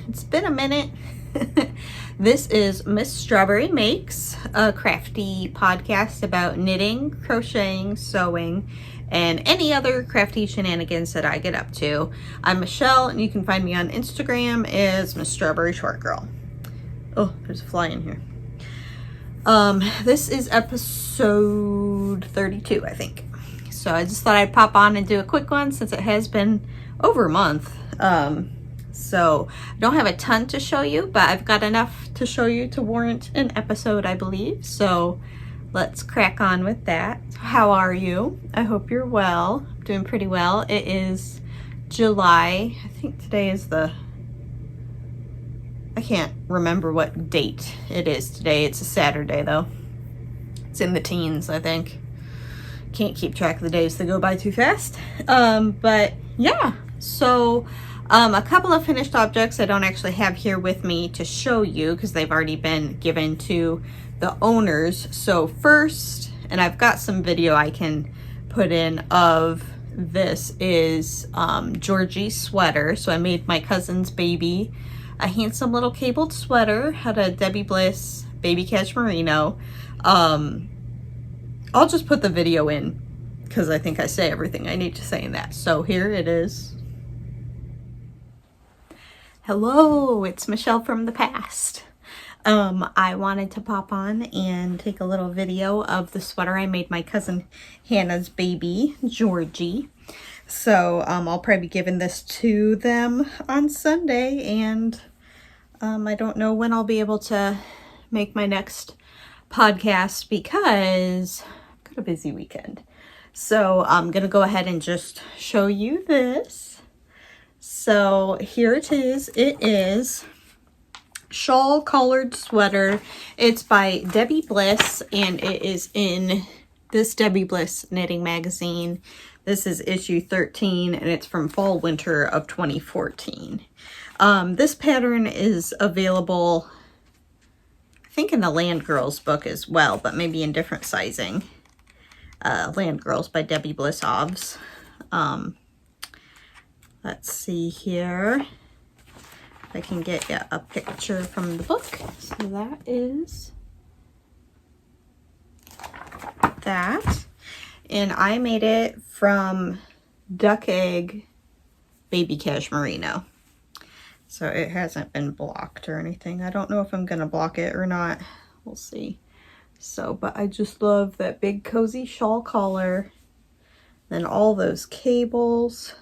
It's been a minute. This is Miss Strawberry Makes, a crafty podcast about knitting, crocheting, sewing, and any other crafty shenanigans that I get up to. I'm Michelle, and you can find me on Instagram as Miss Strawberry Short Girl. Oh, there's a fly in here. This is episode 32, I think. So I just thought I'd pop on and do a quick one since it has been over a month. So I don't have a ton to show you, but I've got enough to show you to warrant an episode, I believe. So let's crack on with that. How are you? I hope you're well. I'm doing pretty well. It is July. I think today is I can't remember what date it is today. It's a Saturday though. It's in the teens, I think. Can't keep track of the days, they go by too fast. But yeah, so a couple of finished objects I don't actually have here with me to show you because they've already been given to the owners. So first, and I've got some video I can put in of this, is Georgie's sweater. So I made my cousin's baby a handsome little cabled sweater, had a Debbie Bliss baby cashmerino. I'll just put the video in because I think I say everything I need to say in that. So here it is. Hello, it's Michelle from the past. I wanted to pop on and take a little video of the sweater I made my cousin Hannah's baby, Georgie. So I'll probably be giving this to them on Sunday, and I don't know when I'll be able to make my next podcast because I've got a busy weekend. So I'm gonna go ahead and just show you this. So here it is. It is shawl colored sweater. It's by Debbie Bliss, and it is in this Debbie Bliss knitting magazine. This is issue 13, and it's from fall winter of 2014. This pattern is available, I think, in the Land Girls book as well, but maybe in different sizing. Land Girls by Debbie Bliss Ovs. Let's see here if I can get a picture from the book. So that is that. And I made it from duck egg baby cashmerino. So it hasn't been blocked or anything. I don't know if I'm going to block it or not. We'll see. So, but I just love that big cozy shawl collar. Then all those cables.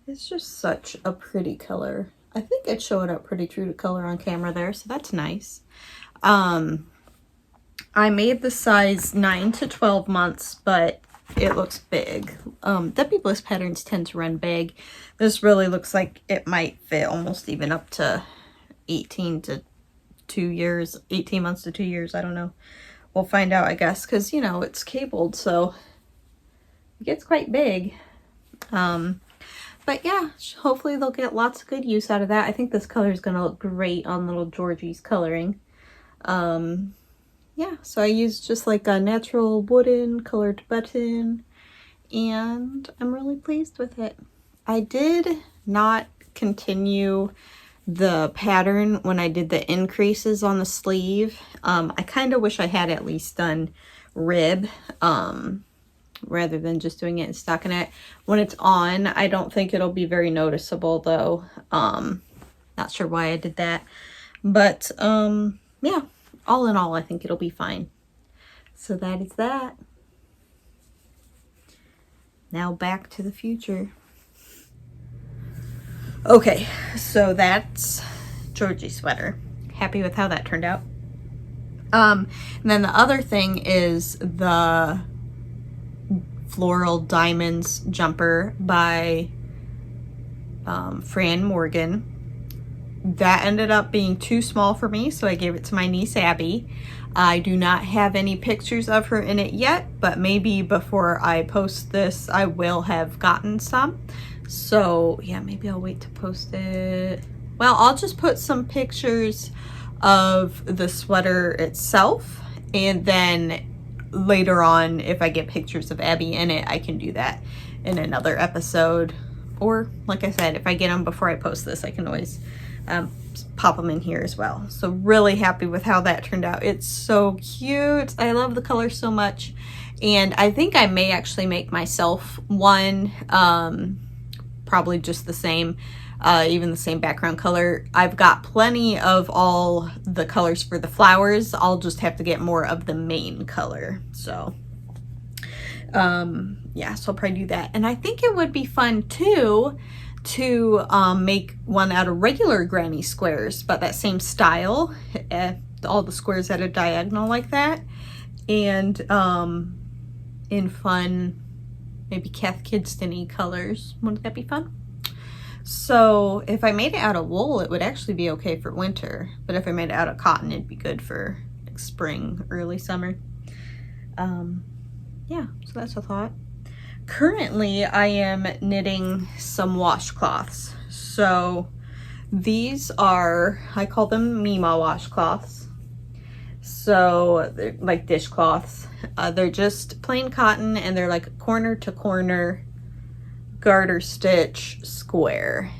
It's just such a pretty color. I think it showed up pretty true to color on camera there, so that's nice. I made the size 9 to 12 months, but it looks big. Debbie Bliss patterns tend to run big. This really looks like it might fit almost even up to 18 to 2 years, 18 months to 2 years. I don't know. We'll find out, I guess, because, you know, it's cabled, so it gets quite big. But yeah, hopefully they'll get lots of good use out of that. I think this color is going to look great on little Georgie's coloring. Yeah, so I used just like a natural wooden colored button, and I'm really pleased with it. I did not continue the pattern when I did the increases on the sleeve. I kind of wish I had at least done rib, rather than just doing it and stockinette. When it's on, I don't think it'll be very noticeable though. Not sure why I did that, but yeah, all in all, I think it'll be fine. So that is that. Now back to the future. Okay, so that's Georgie's sweater. Happy with how that turned out. And then the other thing is the Floral Diamonds jumper by Fran Morgan. That ended up being too small for me, so I gave it to my niece Abby. I do not have any pictures of her in it yet, but maybe before I post this I will have gotten some. So yeah, maybe I'll wait to post it. Well, I'll just put some pictures of the sweater itself, and then later on, if I get pictures of Abby in it, I can do that in another episode. Or like I said, if I get them before I post this, I can always pop them in here as well. So really happy with how that turned out. It's so cute. I love the color so much. And I think I may actually make myself one, probably just the same, even the same background color. I've got plenty of all the colors for the flowers. I'll just have to get more of the main color. So yeah, so I'll probably do that. And I think it would be fun too to make one out of regular granny squares, but that same style, all the squares at a diagonal like that, and in fun, maybe Kath Kidston-y colors. Wouldn't that be fun? So if I made it out of wool, it would actually be okay for winter, but if I made it out of cotton, it'd be good for like spring, early summer. Yeah, so that's a thought. Currently, I am knitting some washcloths. So these are, I call them Mima washcloths. So they're like dishcloths. They're just plain cotton, and they're like corner to corner garter stitch square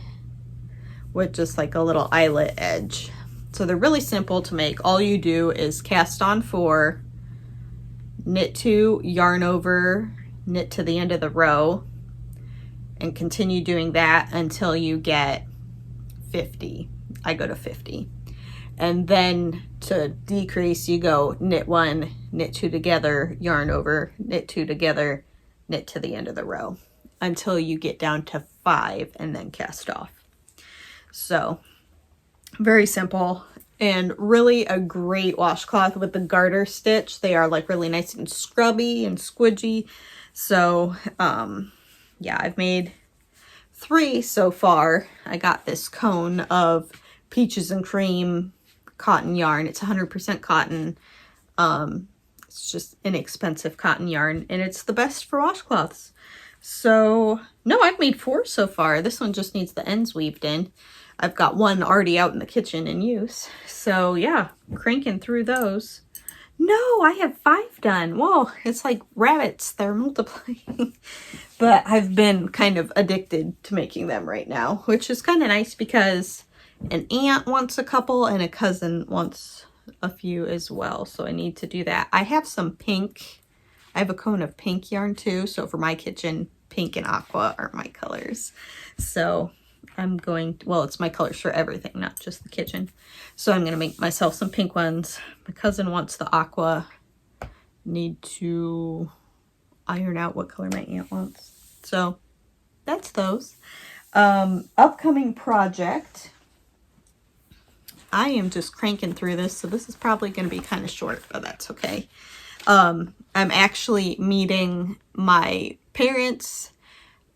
with just like a little eyelet edge. So they're really simple to make. All you do is cast on 4, knit 2, yarn over, knit to the end of the row, and continue doing that until you get 50. I go to 50. And then to decrease, you go knit 1, knit 2 together, yarn over, knit 2 together, knit to the end of the row until you get down to 5 and then cast off. So very simple and really a great washcloth with the garter stitch. They are like really nice and scrubby and squidgy. So yeah, I've made 3 so far. I got this cone of peaches and cream cotton yarn. It's 100% cotton. It's just inexpensive cotton yarn, and it's the best for washcloths. So no, I've made 4 so far. This one just needs the ends weaved in. I've got 1 already out in the kitchen in use. So yeah, cranking through those. No, I have 5 done. Whoa, it's like rabbits, they're multiplying. But I've been kind of addicted to making them right now, which is kind of nice because an aunt wants a couple and a cousin wants a few as well. So I need to do that. I have some pink. I have a cone of pink yarn too. So for my kitchen, pink and aqua are my colors. So I'm going, well, it's my colors for everything, not just the kitchen. So I'm going to make myself some pink ones. My cousin wants the aqua. Need to iron out what color my aunt wants. So that's those. Upcoming project. I am just cranking through this, so this is probably going to be kind of short, but that's okay. I'm actually meeting my parents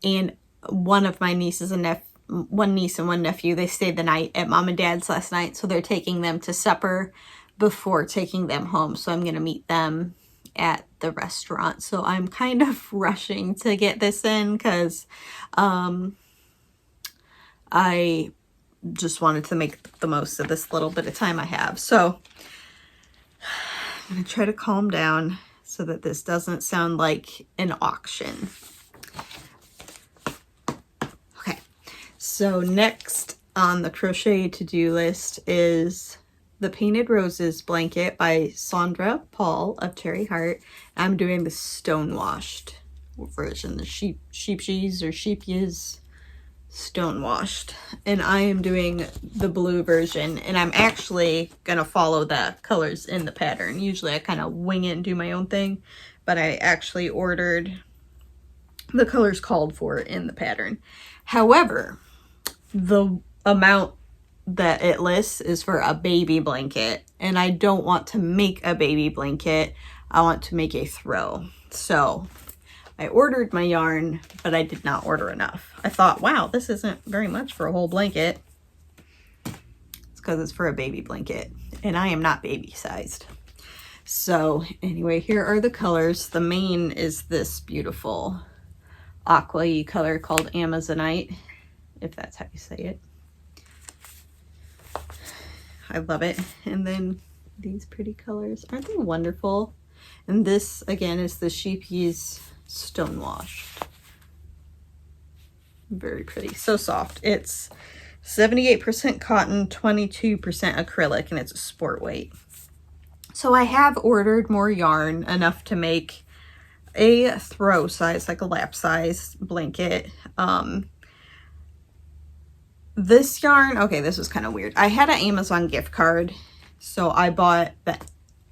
and one of my nieces and one niece and one nephew. They stayed the night at mom and dad's last night, so they're taking them to supper before taking them home. So I'm going to meet them at the restaurant. So I'm kind of rushing to get this in because I just wanted to make the most of this little bit of time I have. So I'm going to try to calm down so that this doesn't sound like an auction. Okay, so next on the crochet to-do list is the Painted Roses blanket by Sandra Paul of Cherry Heart. I'm doing the stone-washed version, the sheepsies or sheepies stone-washed, and I am doing the blue version, and I'm actually gonna follow the colors in the pattern. Usually I kind of wing it and do my own thing, but I actually ordered the colors called for in the pattern. However, the amount that it lists is for a baby blanket, and I don't want to make a baby blanket. I want to make a throw. So I ordered my yarn, but I did not order enough. I thought, wow, this isn't very much for a whole blanket. It's because it's for a baby blanket, and I am not baby sized. So anyway, here are the colors. The main is this beautiful aqua-y color called Amazonite, if that's how you say it. I love it. And then these pretty colors. Aren't they wonderful? And this, again, is the Sheepies Stone Washed. Very pretty. So soft. It's 78% cotton, 22% acrylic, and it's a sport weight. So I have ordered more yarn, enough to make a throw size, like a lap size blanket. This yarn, okay, this was kind of weird. I had an Amazon gift card, so I bought that,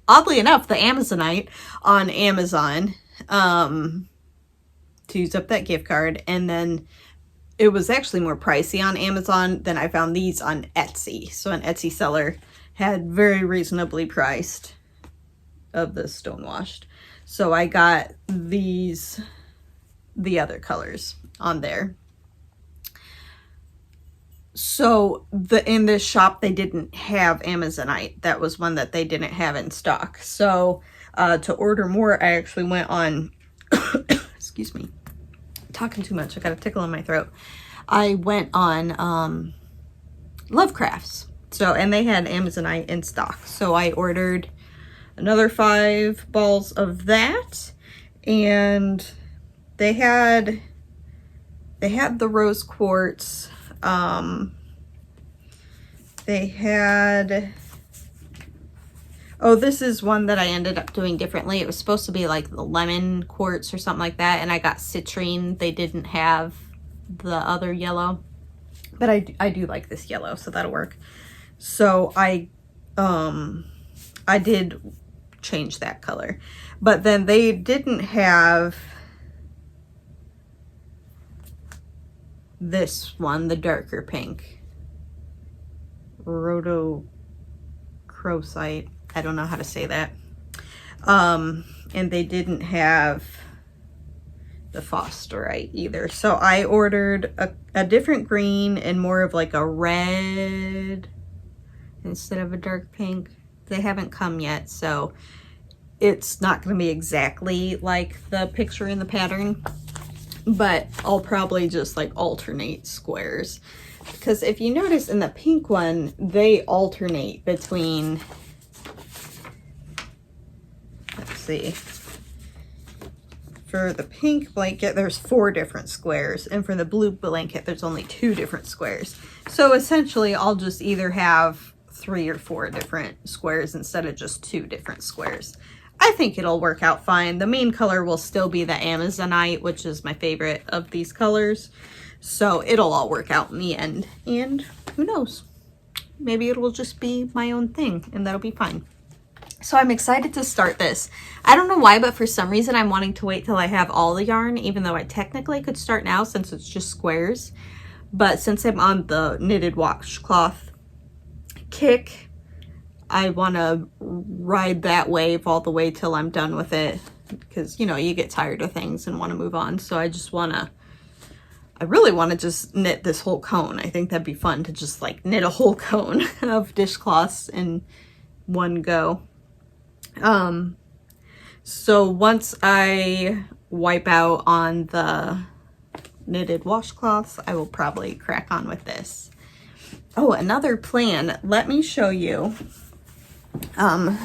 oddly enough, the Amazonite on Amazon to use up that gift card, and then it was actually more pricey on Amazon than I found these on Etsy. So an Etsy seller had very reasonably priced of the stonewashed. So I got these, the other colors on there. So in this shop, they didn't have Amazonite. That was one that they didn't have in stock. So to order more, I actually went on, excuse me, talking too much. I got a tickle in my throat. I went on Lovecrafts. So, and they had Amazonite in stock. So I ordered another 5 balls of that, and they had the rose quartz. They had, oh, this is one that I ended up doing differently. It was supposed to be like the lemon quartz or something like that, and I got citrine. They didn't have the other yellow, but I do like this yellow, so that'll work. So I did change that color, but then they didn't have this one, the darker pink, rhodochrosite. I don't know how to say that. And they didn't have the fosterite either. So I ordered a different green and more of like a red instead of a dark pink. They haven't come yet, so it's not going to be exactly like the picture in the pattern, but I'll probably just like alternate squares, because if you notice in the pink one, they alternate between, let's see, for the pink blanket there's 4 different squares, and for the blue blanket there's only 2 different squares. So essentially I'll just either have 3 or 4 different squares instead of just 2 different squares. I think it'll work out fine. The main color will still be the Amazonite, which is my favorite of these colors. So it'll all work out in the end. And who knows? Maybe it'll just be my own thing and that'll be fine. So I'm excited to start this. I don't know why, but for some reason I'm wanting to wait till I have all the yarn, even though I technically could start now since it's just squares. But since I'm on the knitted washcloth kick, I want to ride that wave all the way till I'm done with it, because, you know, you get tired of things and want to move on. So I really want to just knit this whole cone. I think that'd be fun to just like knit a whole cone of dishcloths in one go. So once I wipe out on the knitted washcloths, I will probably crack on with this. Oh, another plan. Let me show you. I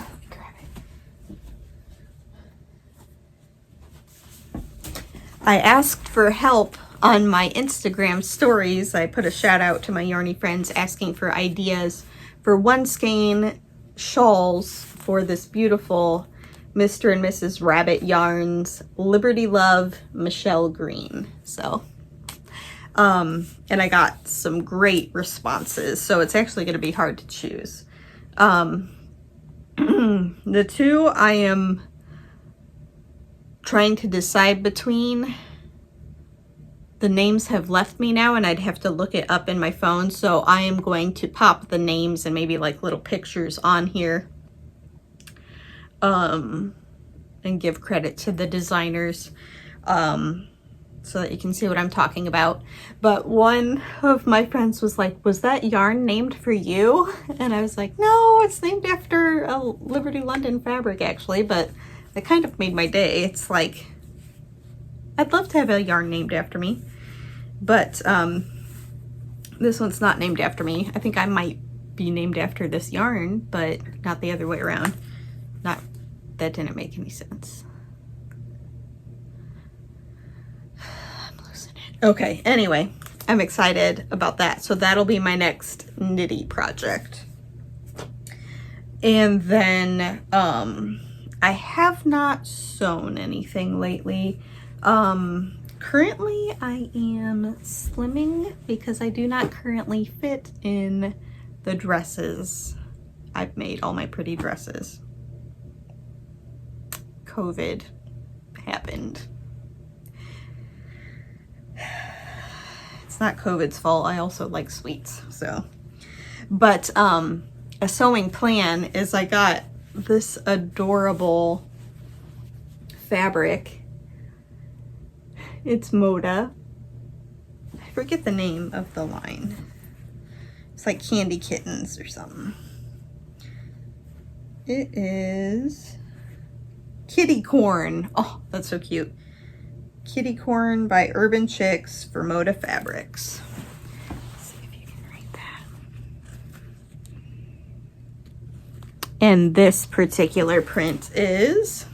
asked for help on my Instagram stories. I put a shout out to my yarny friends asking for ideas for one skein shawls for this beautiful Mr. and Mrs. Rabbit Yarns Liberty Love Michelle Green. So, and I got some great responses, so it's actually going to be hard to choose. The two I am trying to decide between. The names have left me now and I'd have to look it up in my phone, so I am going to pop the names and maybe like little pictures on here, and give credit to the designers, so that you can see what I'm talking about. But one of my friends was like, was that yarn named for you? And I was like, no, it's named after a Liberty London fabric actually, but it kind of made my day. It's like, I'd love to have a yarn named after me, but this one's not named after me. I think I might be named after this yarn, but not the other way around. That didn't make any sense. I'm losing it. Okay, anyway, I'm excited about that. So that'll be my next knitty project. And then I have not sewn anything lately. Currently I am slimming because I do not currently fit in the dresses I've made, all my pretty dresses. COVID happened. It's not COVID's fault. I also like sweets, so. But a sewing plan is I got this adorable fabric. It's Moda. I forget the name of the line. It's like Candy Kittens or something. It is Kitty Corn. Oh, that's so cute. Kitty Corn by Urban Chicks for Moda Fabrics. Let's see if you can read that. And this particular print is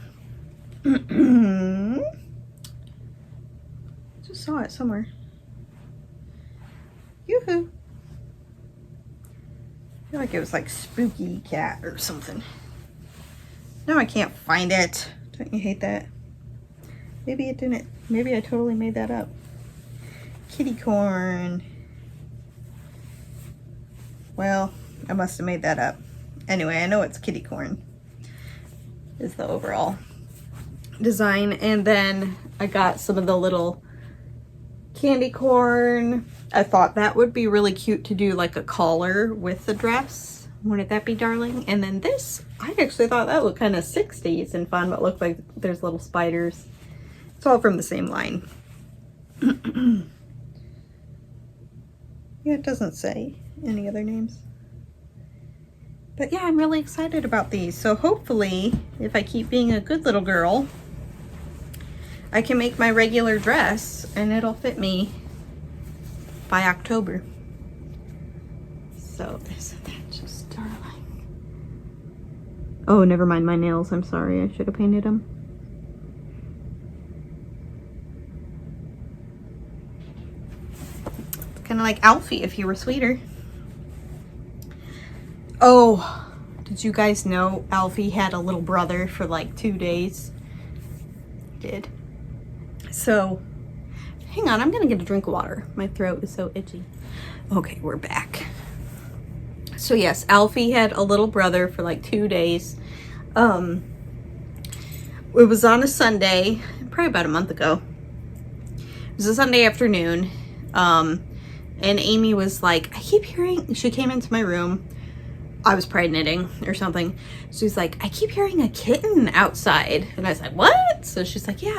just saw it somewhere. Yoo-hoo. I feel like it was like Spooky Cat or something. No, I can't find it. Don't you hate that? Maybe it didn't. Maybe I totally made that up. Kitty Corn. Well, I must have made that up. Anyway, I know it's Kitty Corn is the overall design. And then I got some of the little candy corn. I thought that would be really cute to do like a collar with the dress. Wouldn't that be darling? And then this, I actually thought that looked kind of 60s and fun, but looked like there's little spiders. It's all from the same line. Yeah, it doesn't say any other names. But yeah, I'm really excited about these. So hopefully, if I keep being a good little girl, I can make my regular dress and it'll fit me by October. So isn't that just darling? Oh, never mind my nails. I'm sorry. I should have painted them. Kind of like Alfie if you were sweeter. Oh, did you guys know Alfie had a little brother for like 2 days? He did. So, hang on, I'm gonna get a drink of water. My throat is so itchy. Okay, we're back. So yes, Alfie had a little brother for like 2 days. It was on a Sunday, probably about a month ago. It was a Sunday afternoon. And Amy was like, I keep hearing, she came into my room. I was probably knitting or something. She's like, I keep hearing a kitten outside. And I was like, what? So she's like, yeah,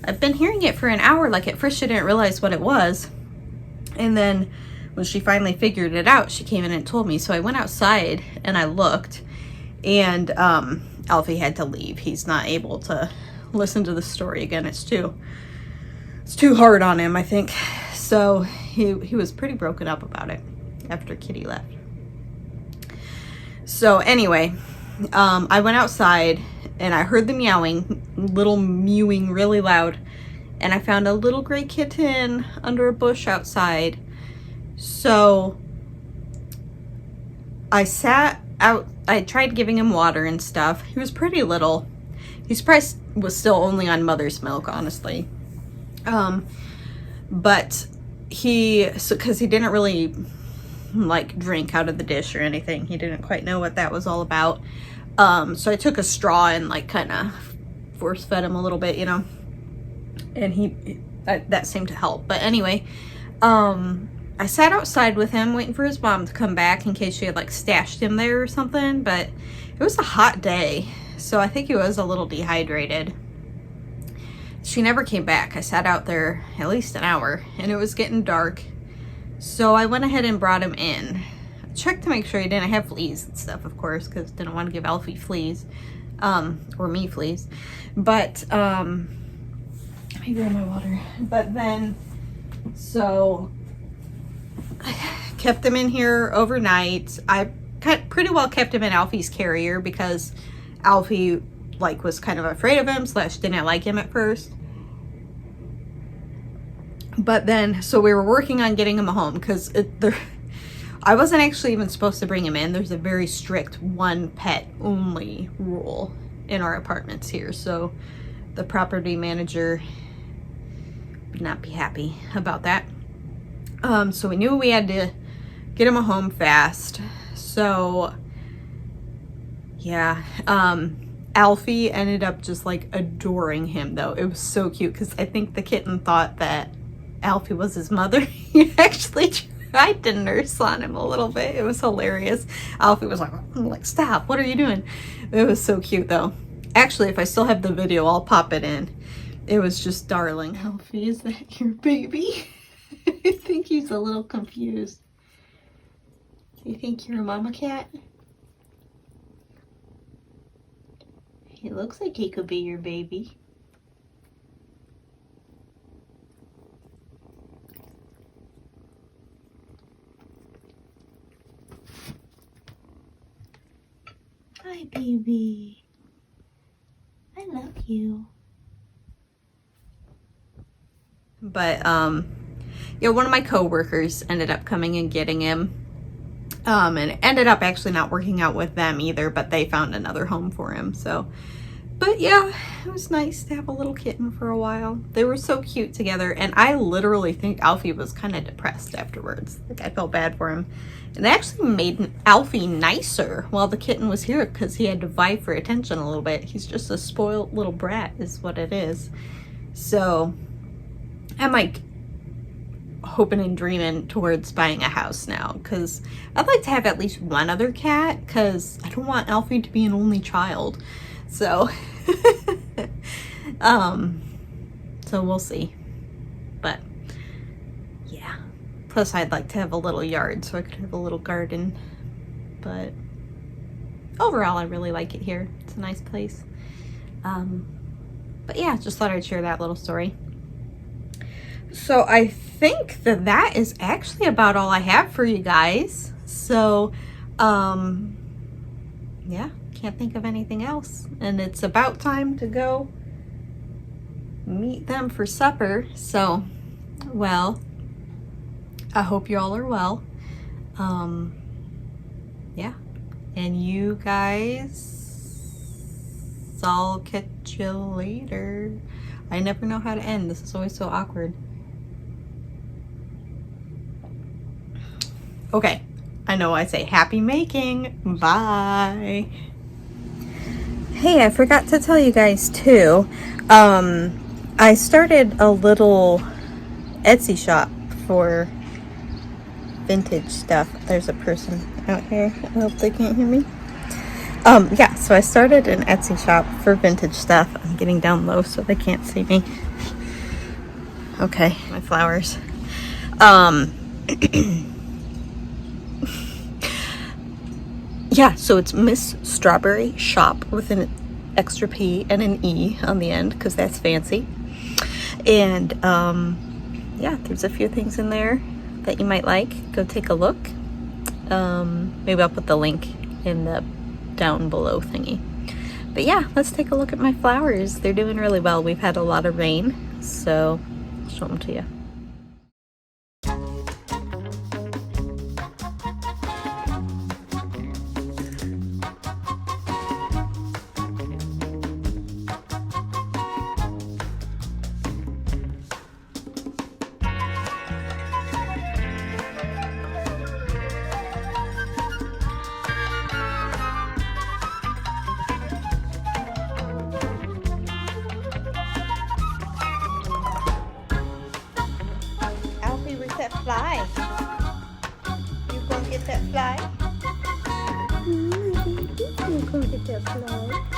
I've been hearing it for an hour. Like at first she didn't realize what it was. And then when she finally figured it out, she came in and told me. So I went outside and I looked, and Alfie had to leave. He's not able to listen to the story again. It's too hard on him, I think. So he was pretty broken up about it after Kitty left. So anyway, I went outside and I heard the mewing really loud, and I found a little gray kitten under a bush outside. So I sat out, I tried giving him water and stuff. He was pretty little. He probably was still only on mother's milk, honestly. But because he didn't really like drink out of the dish or anything. He didn't quite know what that was all about. So I took a straw and like kind of force fed him a little bit, you know, and that seemed to help. But anyway, I sat outside with him waiting for his mom to come back in case she had like stashed him there or something. But it was a hot day, so I think he was a little dehydrated. She never came back. I sat out there at least an hour and it was getting dark. So I went ahead and brought him in. I checked to make sure he didn't have fleas and stuff, of course, because didn't want to give Alfie fleas, or me fleas. But let me grab my water. But then, so I kept him in here overnight. I pretty well kept him in Alfie's carrier because Alfie like was kind of afraid of him / didn't like him at first. But then, so we were working on getting him a home because I wasn't actually even supposed to bring him in. There's a very strict one pet only rule in our apartments here. So the property manager would not be happy about that. So we knew we had to get him a home fast. So yeah, Alfie ended up just like adoring him though. It was so cute because I think the kitten thought that Alfie was his mother. He actually tried to nurse on him a little bit. It was hilarious. Alfie was like, stop, what are you doing? It was so cute though. Actually, if I still have the video, I'll pop it in. It was just darling. Alfie, is that your baby? I think he's a little confused. Do you think you're a mama cat? He looks like he could be your baby. Hi, baby. I love you. But, yeah, one of my coworkers ended up coming and getting him. And it ended up actually not working out with them either, but they found another home for him. So, but yeah, it was nice to have a little kitten for a while. They were so cute together. And I literally think Alfie was kind of depressed afterwards. Like, I felt bad for him. And it actually made Alfie nicer while the kitten was here because he had to vie for attention a little bit. He's just a spoiled little brat is what it is. So I'm like hoping and dreaming towards buying a house now because I'd like to have at least one other cat because I don't want Alfie to be an only child. So so we'll see. But yeah, plus I'd like to have a little yard so I could have a little garden. But overall I really like it here. It's a nice place. But yeah, just thought I'd share that little story. So I think that that is actually about all I have for you guys. So, yeah, can't think of anything else. And it's about time to go meet them for supper. So, well, I hope you all are well. Yeah, and you guys, I'll catch you later. I never know how to end. This is always so awkward. Okay, I know I say happy making. Bye. Hey, I forgot to tell you guys too. I started a little Etsy shop for vintage stuff. There's a person out here. I hope they can't hear me. Yeah, so I started an Etsy shop for vintage stuff. I'm getting down low so they can't see me. Okay, my flowers. Yeah, so it's Miss Strawberry Shop with an extra P and an E on the end because that's fancy. And yeah, there's a few things in there that you might like. Go take a look. Maybe I'll put the link in the down below thingy. But yeah, let's take a look at my flowers. They're doing really well. We've had a lot of rain, so I'll show them to you. That fly. You gonna get that fly? You gonna get that fly?